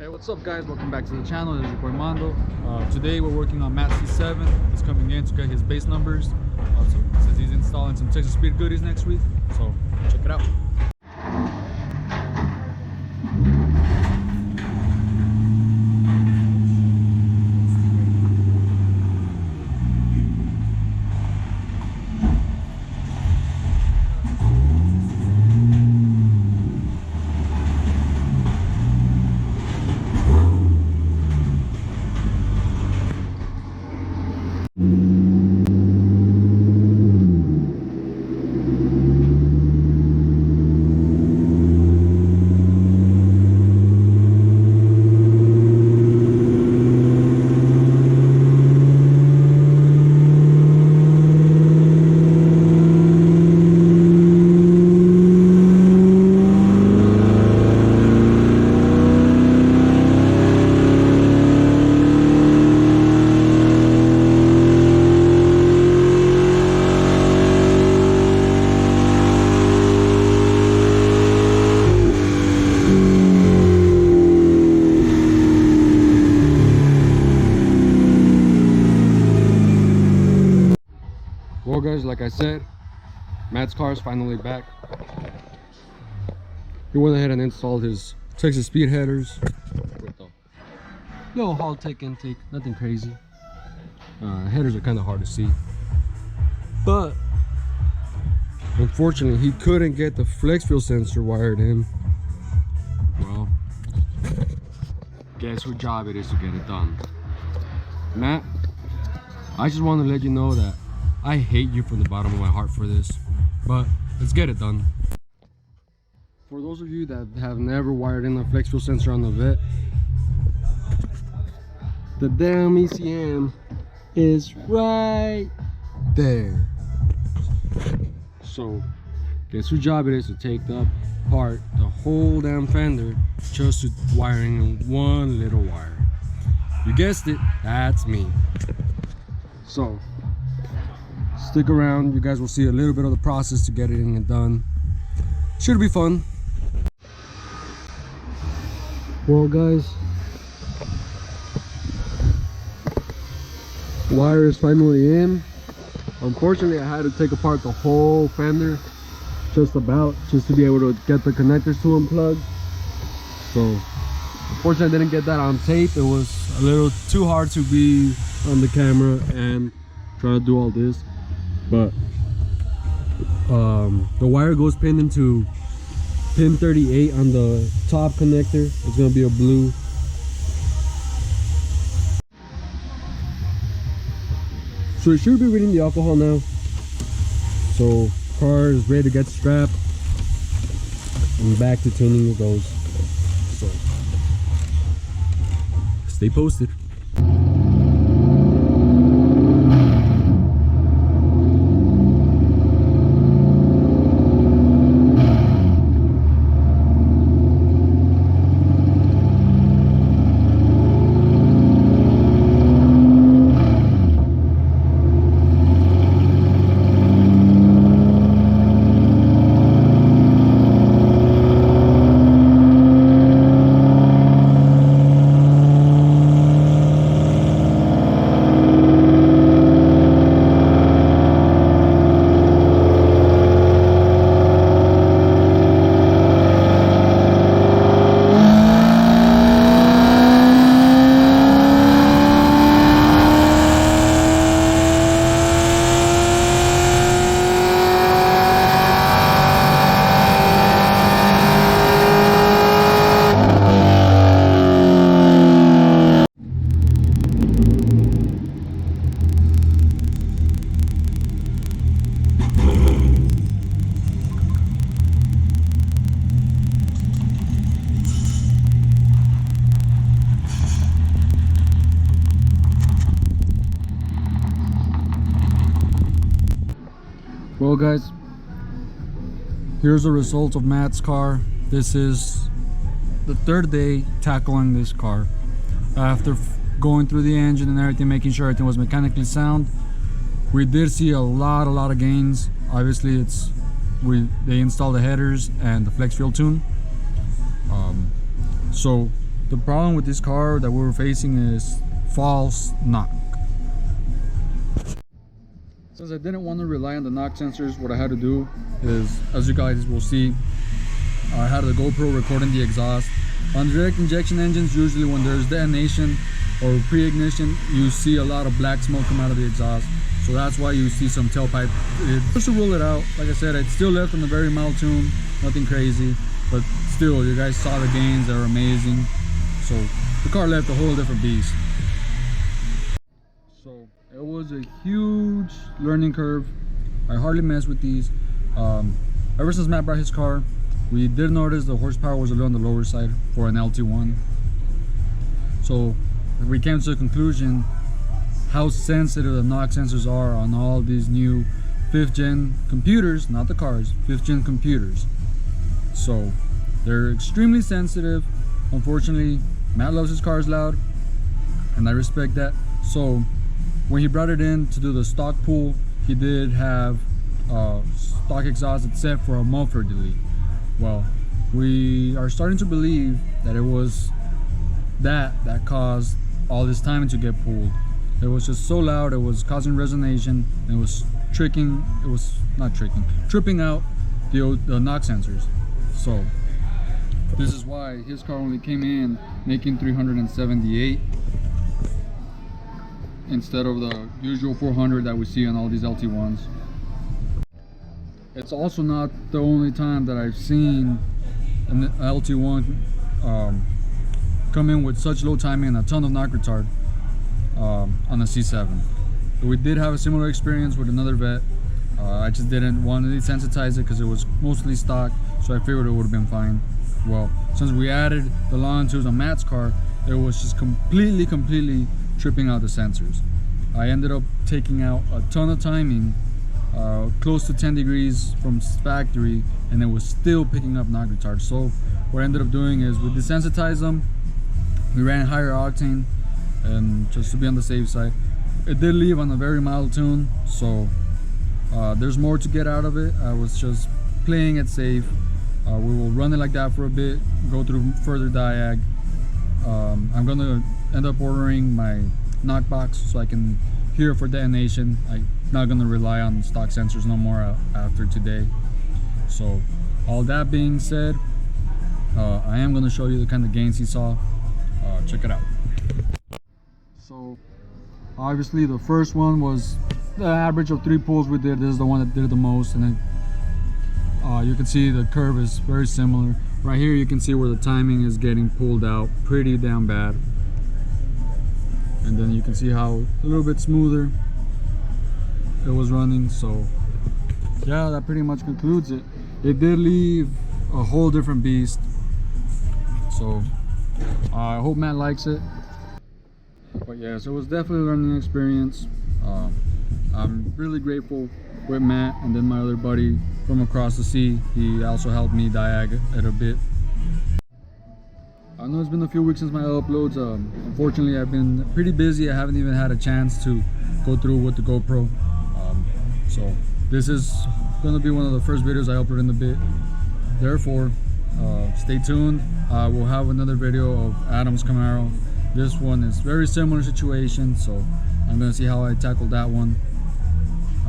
Hey, what's up guys, welcome back to the channel. This is your boy Mondo. Today we're working on Matt C7. He's coming in to get his base numbers. So since he's installing some Texas Speed goodies next week, so check it out. Well guys, like I said, Matt's car is finally back. He went ahead and installed his Texas Speed headers with the little Haltech intake, nothing crazy. Headers are kind of hard to see, but unfortunately he couldn't get the flex fuel sensor wired in. Well, guess what job it is to get it done. Matt, I just want to let you know that I hate you from the bottom of my heart for this, but let's get it done. For those of you that have never wired in a flex fuel sensor on the Vet, the damn ECM is right there. So guess whose job it is to take apart the whole damn fender just to wiring in one little wire. You guessed it, that's me. So stick around, you guys will see a little bit of the process to get it done. Should be fun. Well guys, wire is finally in. Unfortunately I had to take apart the whole fender just to be able to get the connectors to unplug. So unfortunately I didn't get that on tape. It was a little too hard to be on the camera and try to do all this. But the wire goes pinned into pin 38 on the top connector. It's going to be a blue. So it should be reading the alcohol now. So car is ready to get strapped and back to tuning it goes. So stay posted. Well guys, here's the result of Matt's car. This is the third day tackling this car. After going through the engine and everything, making sure everything was mechanically sound, we did see a lot of gains. Obviously they installed the headers and the flex fuel tune. So The problem with this car that we're facing is false knock. Since I didn't want to rely on the knock sensors, what I had to do is, as you guys will see, I had the GoPro recording the exhaust. On direct injection engines, usually when there's detonation or pre-ignition, you see a lot of black smoke come out of the exhaust. So that's why you see some tailpipe. Just to rule it out, like I said, it's still left on a very mild tune, nothing crazy, but still, you guys saw the gains, they're amazing. So the car left a whole different beast. So it was a huge learning curve. I hardly mess with these. Ever since Matt brought his car, we did notice the horsepower was a little on the lower side for an LT1. So we came to the conclusion how sensitive the knock sensors are on all these new 5th gen computers, not the cars, 5th gen computers. So they're extremely sensitive. Unfortunately, Matt loves his cars loud, and I respect that. So when he brought it in to do the stock pull, he did have stock exhaust except for a muffler delete. Well, we are starting to believe that it was that caused all this timing to get pulled. It was just so loud, it was causing resonation, and it was tripping out the knock sensors. So this is why his car only came in making 378 instead of the usual 400 that we see on all these LT1s. It's also not the only time that I've seen an LT1 come in with such low timing and a ton of knock retard on a C7. We did have a similar experience with another vet. I just didn't want to desensitize it because it was mostly stock, so I figured it would have been fine. Well, since we added the long tubes on Matt's car, it was just completely tripping out the sensors. I ended up taking out a ton of timing, close to 10 degrees from factory, and it was still picking up knock retard. So what I ended up doing is we desensitized them, we ran higher octane, and just to be on the safe side. It did leave on a very mild tune, so there's more to get out of it. I was just playing it safe. We will run it like that for a bit, go through further diag. I'm gonna end up ordering my knock box so I can hear for detonation. I'm not gonna rely on stock sensors no more after today. So all that being said, I am gonna show you the kind of gains he saw. Check it out. So obviously the first one was the average of 3 pulls we did. This is the one that did the most, and then you can see the curve is very similar. Right here you can see where the timing is getting pulled out pretty damn bad, and then you can see how a little bit smoother it was running. So yeah, that pretty much concludes it. It did leave a whole different beast, so I hope Matt likes it. But yeah, so it was definitely a learning experience. I'm really grateful with Matt and then my other buddy from across the sea. He also helped me diag it a bit. I know it's been a few weeks since my uploads. Unfortunately, I've been pretty busy. I haven't even had a chance to go through with the GoPro. So this is going to be one of the first videos I upload in a bit. Therefore, stay tuned. We'll have another video of Adam's Camaro. This one is very similar situation, so I'm going to see how I tackle that one.